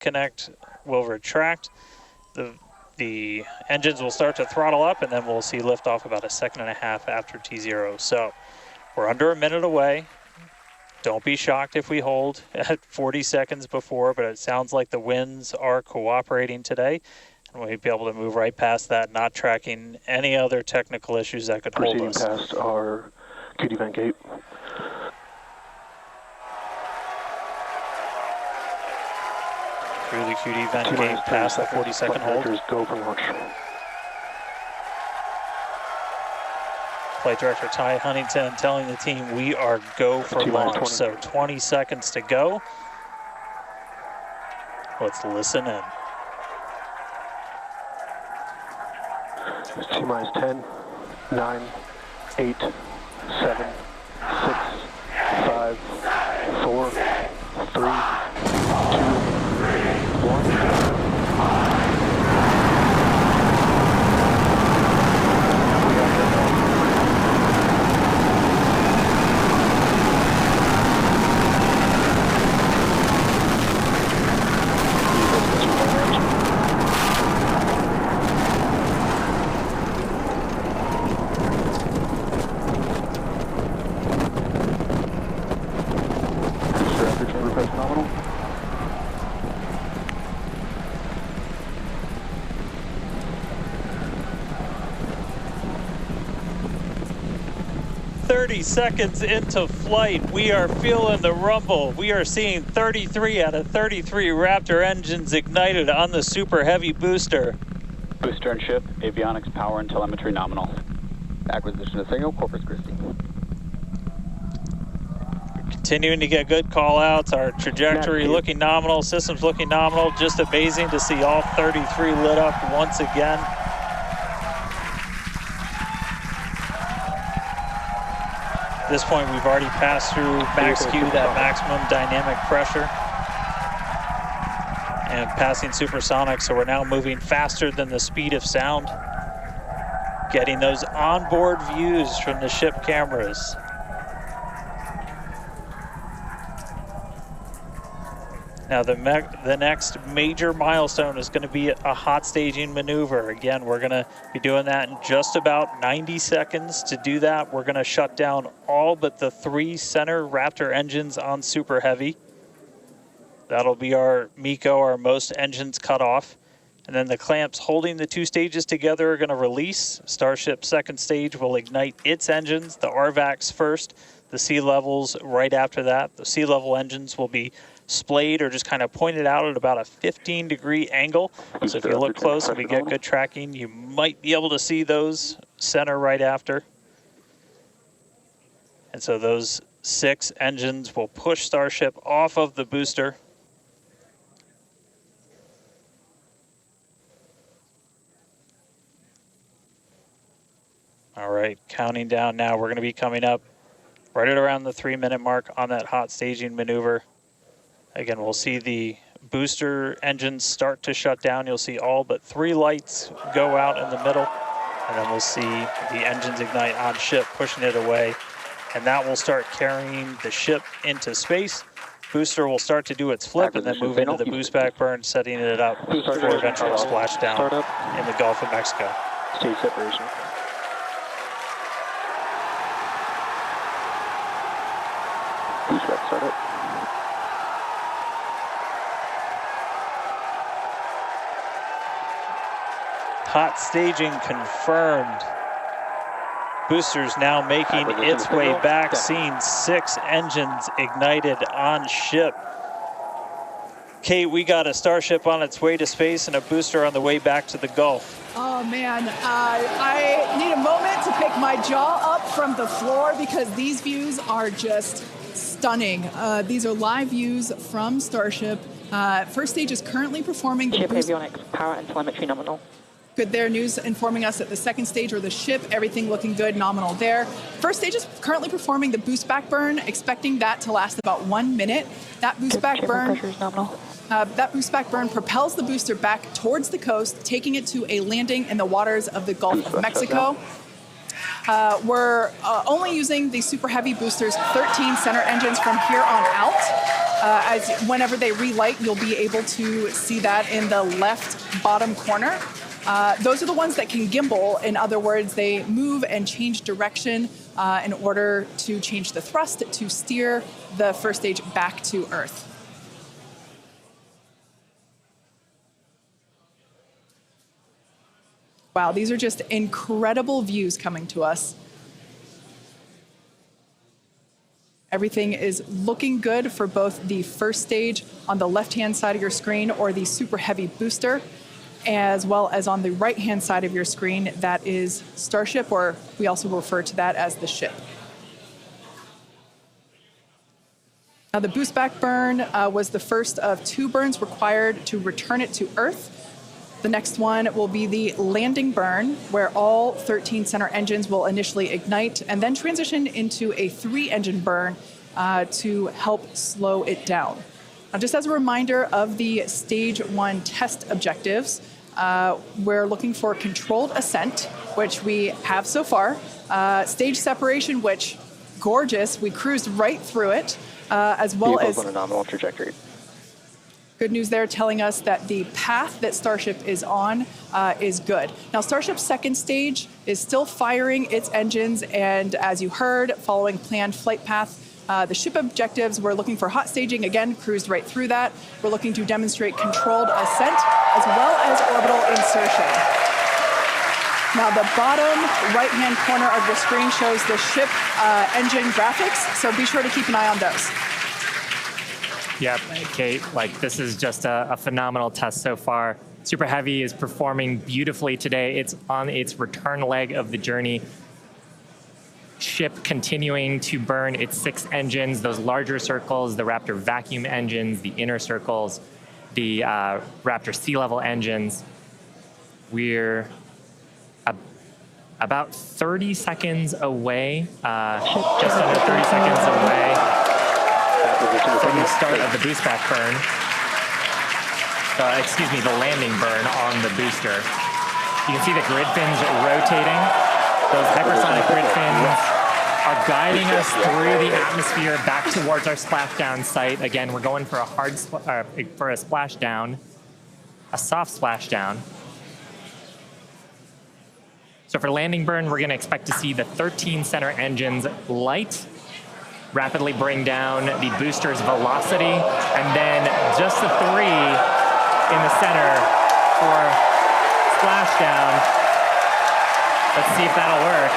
connect will retract. The engines will start to throttle up, and then we'll see liftoff about 1.5 seconds after T0. So we're under a minute away. Don't be shocked if we hold at 40 seconds before, but it sounds like the winds are cooperating today. And we'll be able to move right past that, not tracking any other technical issues that could hold us. Proceeding past our QD vent gate. Through the QD vent gate, past the 40-second hold. Go for launch. Flight Director Ty Huntington telling the team we are go for launch. So 20 seconds to go. Let's listen in. T-minus 10, 9, 8, 7, 6, 5, 4, 3, 2, 1. Nominal. 30 seconds into flight, we are feeling the rumble. We are seeing 33 out of 33 Raptor engines ignited on the Super Heavy booster. Booster and ship, avionics, power, and telemetry nominal. Acquisition of signal, Corpus Christi. Continuing to get good call-outs. Our trajectory looking nominal, systems looking nominal. Just amazing to see all 33 lit up once again. At this point, we've already passed through max Q, that maximum dynamic pressure, and passing supersonic, so we're now moving faster than the speed of sound. Getting those onboard views from the ship cameras. Now the next major milestone is going to be a hot staging maneuver. Again, we're going to be doing that in just about 90 seconds. To do that, we're going to shut down all but the 3 center Raptor engines on Super Heavy. That'll be our MECO, our most engines cut off. And then the clamps holding the 2 stages together are going to release. Starship second stage will ignite its engines, the RVACs first, the sea levels right after that. The sea level engines will be splayed or just kind of pointed out at about a 15-degree angle. So if you look close and we get good tracking, you might be able to see those center right after. And so those 6 engines will push Starship off of the booster. All right, counting down now. We're going to be coming up right at around the 3-minute mark on that hot staging maneuver. Again, we'll see the booster engines start to shut down. You'll see all but 3 lights go out in the middle. And then we'll see the engines ignite on ship, pushing it away. And that will start carrying the ship into space. Booster will start to do its flip and then move into the boost back burn, setting it up for eventual splashdown in the Gulf of Mexico. Stage separation. Boost back startup. Hot staging confirmed. Boosters now making its way back, seeing 6 engines ignited on ship. Kate, we got a Starship on its way to space and a booster on the way back to the Gulf. Oh man, I need a moment to pick my jaw up from the floor because these views are just stunning. These are live views from Starship. First stage is currently performing the ship avionics, power and telemetry nominal. Good there, news informing us that the second stage or the ship, everything looking good, nominal there. First stage is currently performing the boost back burn, expecting that to last about 1 minute. That boost back burn, pressure is nominal. That boost back burn propels the booster back towards the coast, taking it to a landing in the waters of the Gulf of Mexico. We're only using the Super Heavy boosters, 13 center engines from here on out. As whenever they relight, you'll be able to see that in the left bottom corner. Those are the ones that can gimbal. In other words, they move and change direction in order to change the thrust to steer the first stage back to Earth. Wow, these are just incredible views coming to us. Everything is looking good for both the first stage on the left-hand side of your screen or the super heavy booster, as well as on the right-hand side of your screen, that is Starship, or we also refer to that as the ship. Now, the boost back burn was the first of 2 burns required to return it to Earth. The next one will be the Landign Burn, where all 13 center engines will initially ignite and then transition into a 3-engine burn to help slow it down. Now, just as a reminder of the Stage 1 test objectives, we're looking for controlled ascent, which we have so far. Stage separation, which, gorgeous, we cruised right through it, as well as on a nominal trajectory. Good news there, telling us that the path that Starship is on is good. Now, Starship's second stage is still firing its engines, and as you heard, following planned flight path, the ship objectives, we're looking for hot staging, again, cruised right through that. We're looking to demonstrate controlled ascent, as well as orbital insertion. Now, the bottom right-hand corner of the screen shows the ship engine graphics, so be sure to keep an eye on those. Yeah, Kate, this is just a phenomenal test so far. Super Heavy is performing beautifully today. It's on its return leg of the journey. Ship continuing to burn its 6 engines, those larger circles, the Raptor vacuum engines, the inner circles, the Raptor sea level engines. We're about 30 seconds away, just under 30 seconds away from the start of the boost back burn. The landing burn on the booster. You can see the grid fins rotating. Those hypersonic grid fins are guiding us through the atmosphere back towards our splashdown site. Again, we're going for a for a splashdown, a soft splashdown. So for landing burn, we're going to expect to see the 13 center engines light, rapidly bring down the booster's velocity, and then just the 3 in the center for splashdown. Let's see if that'll work.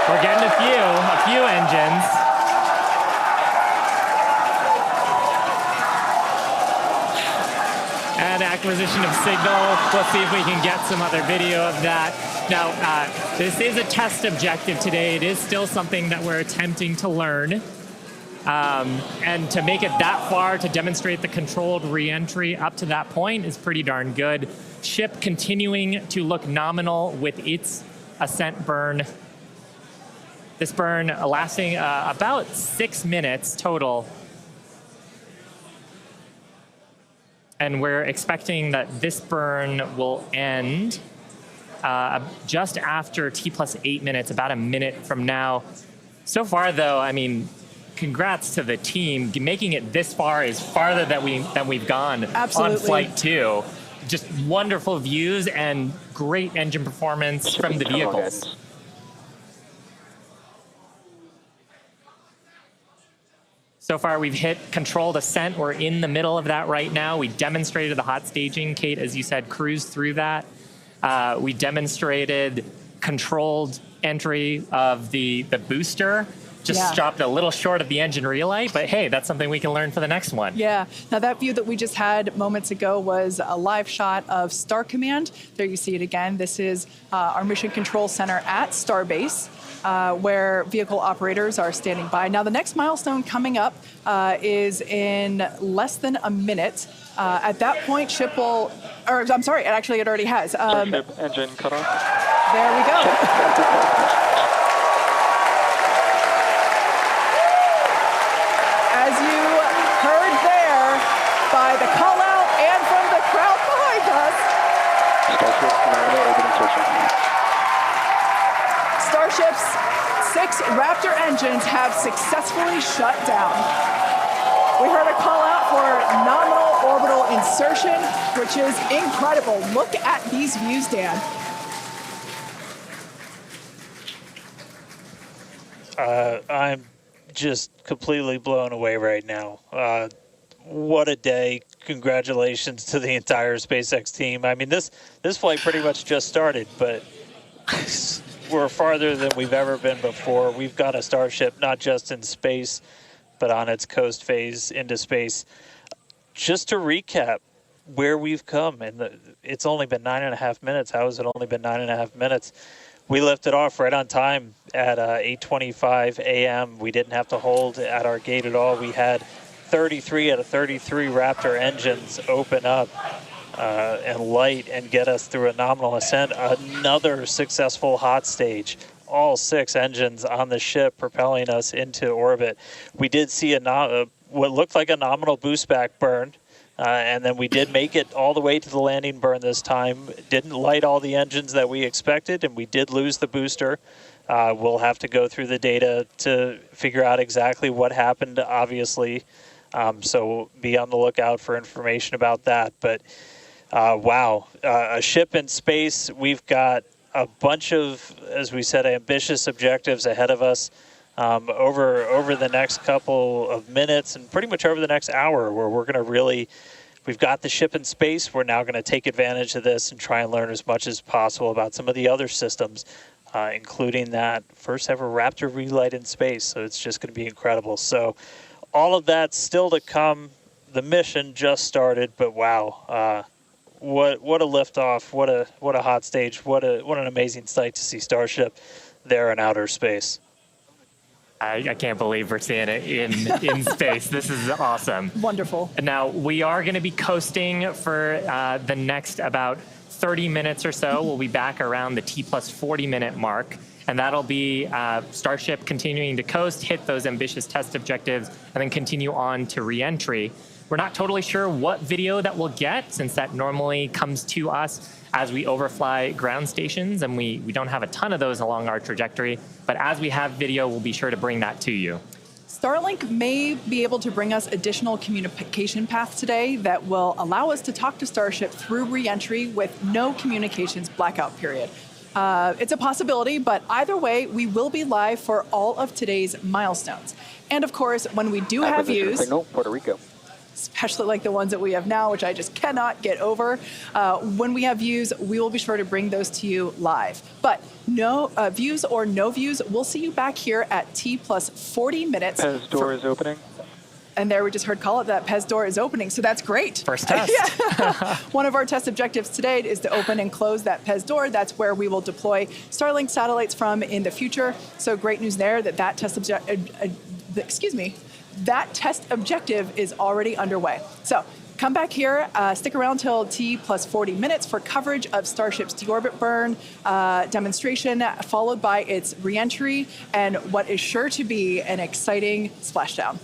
We're getting a few engines. And acquisition of signal. Let's see if we can get some other video of that. Now, this is a test objective today. It is still something that we're attempting to learn. And to make it that far, to demonstrate the controlled re-entry up to that point is pretty darn good. Ship continuing to look nominal with its ascent burn. This burn lasting about 6 minutes total. And we're expecting that this burn will end just after T+8 minutes, about a minute from now. So far, though, I mean, congrats to the team. Making it this far is farther than we've gone. Absolutely. On Flight 2. Just wonderful views and great engine performance from the vehicles. So far, we've hit controlled ascent. We're in the middle of that right now. We demonstrated the hot staging. Kate, as you said, cruised through that. We demonstrated controlled entry of the booster. Just stopped a little short of the engine relight, but hey, that's something we can learn for the next one. Yeah. Now, that view that we just had moments ago was a live shot of Star Command. There you see it again. This is our Mission Control Center at Starbase, where vehicle operators are standing by. Now, the next milestone coming up is in less than a minute. At that point, ship will, or I'm sorry, actually it already has. Starship engine cut off. There we go. As you heard there, by the call out and from the crowd behind us, Starship nominal orbit insertion. Starship's 6 Raptor engines have successfully shut down. We heard a call out for nominal orbital insertion, which is incredible. Look at these views, Dan. I'm just completely blown away right now. What a day. Congratulations to the entire SpaceX team. I mean, this flight pretty much just started, but we're farther than we've ever been before. We've got a Starship not just in space, but on its coast phase into space. Just to recap where we've come, and it's only been 9.5 minutes. How has it only been 9.5 minutes? We lifted off right on time at 8:25 a.m. We didn't have to hold at our gate at all. We had 33 out of 33 Raptor engines open up and light and get us through a nominal ascent. Another successful hot stage. All 6 engines on the ship propelling us into orbit. We did see what looked like a nominal boost back burn. And then we did make it all the way to the landing burn this time. Didn't light all the engines that we expected, and we did lose the booster. We'll have to go through the data to figure out exactly what happened, obviously. So be on the lookout for information about that. But wow, a ship in space. We've got a bunch of, as we said, ambitious objectives ahead of us. Over the next couple of minutes and pretty much over the next hour, where we're going to really, we've got the ship in space. We're now going to take advantage of this and try and learn as much as possible about some of the other systems, including that first ever Raptor relight in space. So it's just going to be incredible. So all of that still to come. The mission just started, but wow, what a liftoff! What a hot stage! What an amazing sight to see Starship there in outer space. I can't believe we're seeing it in space. This is awesome. Wonderful. Now, we are going to be coasting for the next about 30 minutes or so. We'll be back around the T plus 40 minute mark. And that'll be Starship continuing to coast, hit those ambitious test objectives, and then continue on to re-entry. We're not totally sure what video that we'll get, since that normally comes to us as we overfly ground stations, and we don't have a ton of those along our trajectory. But as we have video, we'll be sure to bring that to you. Starlink may be able to bring us additional communication paths today that will allow us to talk to Starship through re-entry with no communications blackout period. It's a possibility, but either way, we will be live for all of today's milestones. And of course, when we do have views, signal, Puerto Rico. especially like the ones that we have now, which I just cannot get over. When we have views, we will be sure to bring those to you live. But no views or no views, we'll see you back here at T plus 40 minutes. Pez door is opening. And there we just heard call it that Pez door is opening, so that's great. First test. One of our test objectives today is to open and close that Pez door. That's where we will deploy Starlink satellites from in the future. So great news there that that test that test objective is already underway. So come back here, stick around till T plus 40 minutes for coverage of Starship's deorbit burn demonstration, followed by its reentry and what is sure to be an exciting splashdown.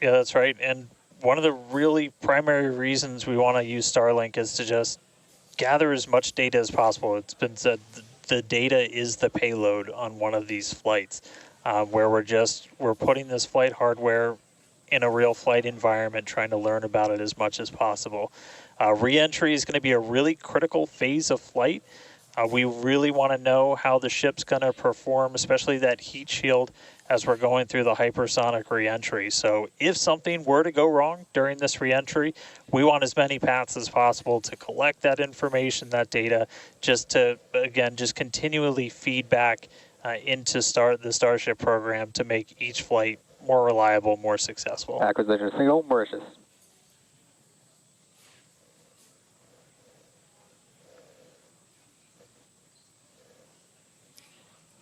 Yeah, that's right. And one of the really primary reasons we want to use Starlink is to just gather as much data as possible. It's been said the data is the payload on one of these flights, where we're putting this flight hardware in a real flight environment, trying to learn about it as much as possible. Re-entry is going to be a really critical phase of flight. We really want to know how the ship's going to perform, especially that heat shield as we're going through the hypersonic reentry. So if something were to go wrong during this reentry, we want as many paths as possible to collect that information, that data, just to, again, just continually feed back into the Starship program to make each flight more reliable, more successful. Acquisition signal, Mauritius.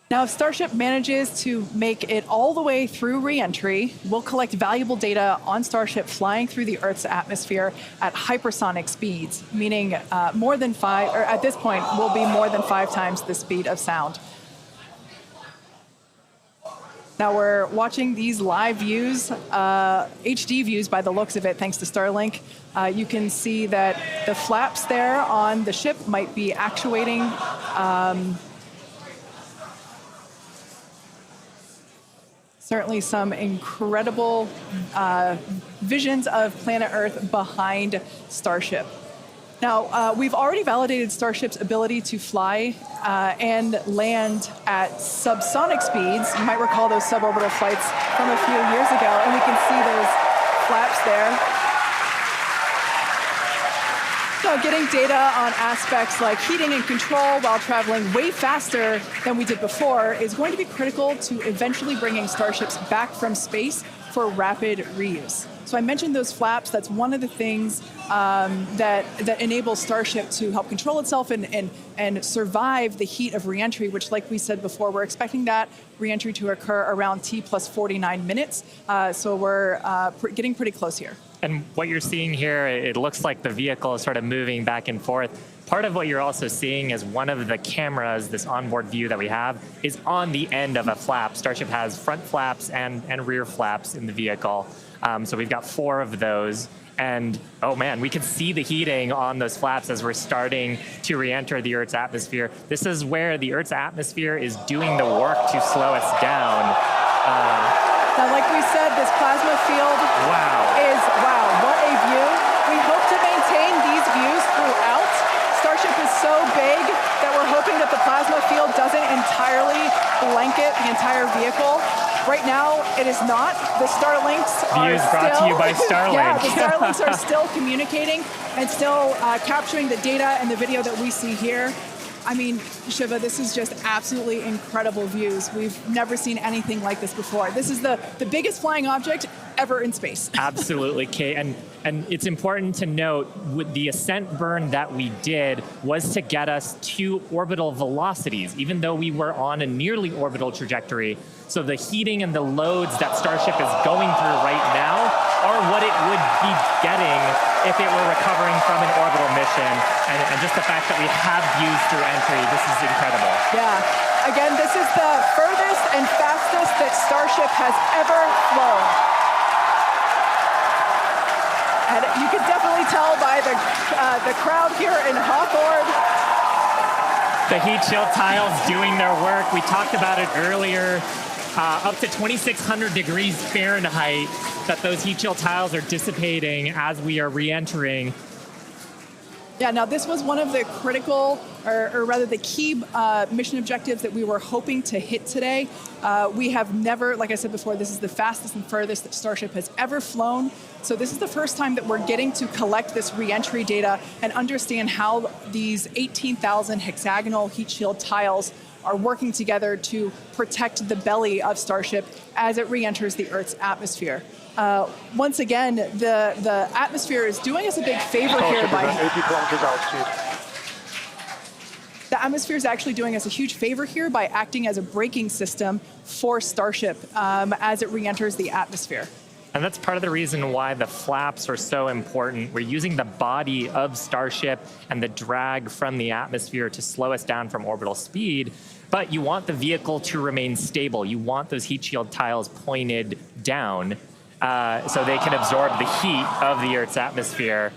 Now, if Starship manages to make it all the way through reentry, we'll collect valuable data on Starship flying through the Earth's atmosphere at hypersonic speeds, meaning more than 5, or at this point, will be more than 5 times the speed of sound. Now we're watching these live views, HD views by the looks of it, thanks to Starlink. You can see that the flaps there on the ship might be actuating. Certainly some incredible visions of planet Earth behind Starship. Now, we've already validated Starship's ability to fly and land at subsonic speeds. You might recall those suborbital flights from a few years ago, and we can see those flaps there. So getting data on aspects like heating and control while traveling way faster than we did before is going to be critical to eventually bringing Starships back from space for rapid reuse. So I mentioned those flaps. That's one of the things that enables Starship to help control itself and survive the heat of reentry, which, like we said before, we're expecting that reentry to occur around T plus 49 minutes. So we're getting pretty close here. And what you're seeing here, it looks like the vehicle is sort of moving back and forth. Part of what you're also seeing is one of the cameras, this onboard view that we have, is on the end of a flap. Starship has front flaps and rear flaps in the vehicle. So we've got 4 of those. And oh man, we can see the heating on those flaps as we're starting to re-enter the Earth's atmosphere. This is where the Earth's atmosphere is doing the work to slow us down. Now, like we said, this plasma field is, what a view. We hope to maintain these views throughout. Starship is so big that we're hoping that the plasma field doesn't entirely blanket the entire vehicle. Right now, it is not. The Starlinks are still... brought to you by Starlink. Yeah, the Starlinks are still communicating and still capturing the data and the video that we see here. I mean, Shiva, this is just absolutely incredible views. We've never seen anything like this before. This is the biggest flying object ever in space. Absolutely, Kate. And it's important to note, with the ascent burn that we did was to get us to orbital velocities, even though we were on a nearly orbital trajectory. So the heating and the loads that Starship is going through right now are what it would be getting if it were recovering from an orbital mission. And just the fact that we have views through entry, this is incredible. Yeah. Again, this is the furthest and fastest that Starship has ever flown. And you can definitely tell by the crowd here in Hawthorne. The heat shield tiles doing their work. We talked about it earlier. Up to 2,600 degrees Fahrenheit that those heat shield tiles are dissipating as we are re-entering. Yeah, now this was one of the critical, or rather the key mission objectives that we were hoping to hit today. We have never, like I said before, this is the fastest and furthest that Starship has ever flown. So this is the first time that we're getting to collect this re-entry data and understand how these 18,000 hexagonal heat shield tiles are working together to protect the belly of Starship as it re-enters the Earth's atmosphere. Once again, the atmosphere is doing us a big favor here by... 80 kilometers altitude. The atmosphere is actually doing us a huge favor here by acting as a braking system for Starship as it re-enters the atmosphere. And that's part of the reason why the flaps are so important. We're using the body of Starship and the drag from the atmosphere to slow us down from orbital speed. But you want the vehicle to remain stable. You want those heat shield tiles pointed down so they can absorb the heat of the Earth's atmosphere.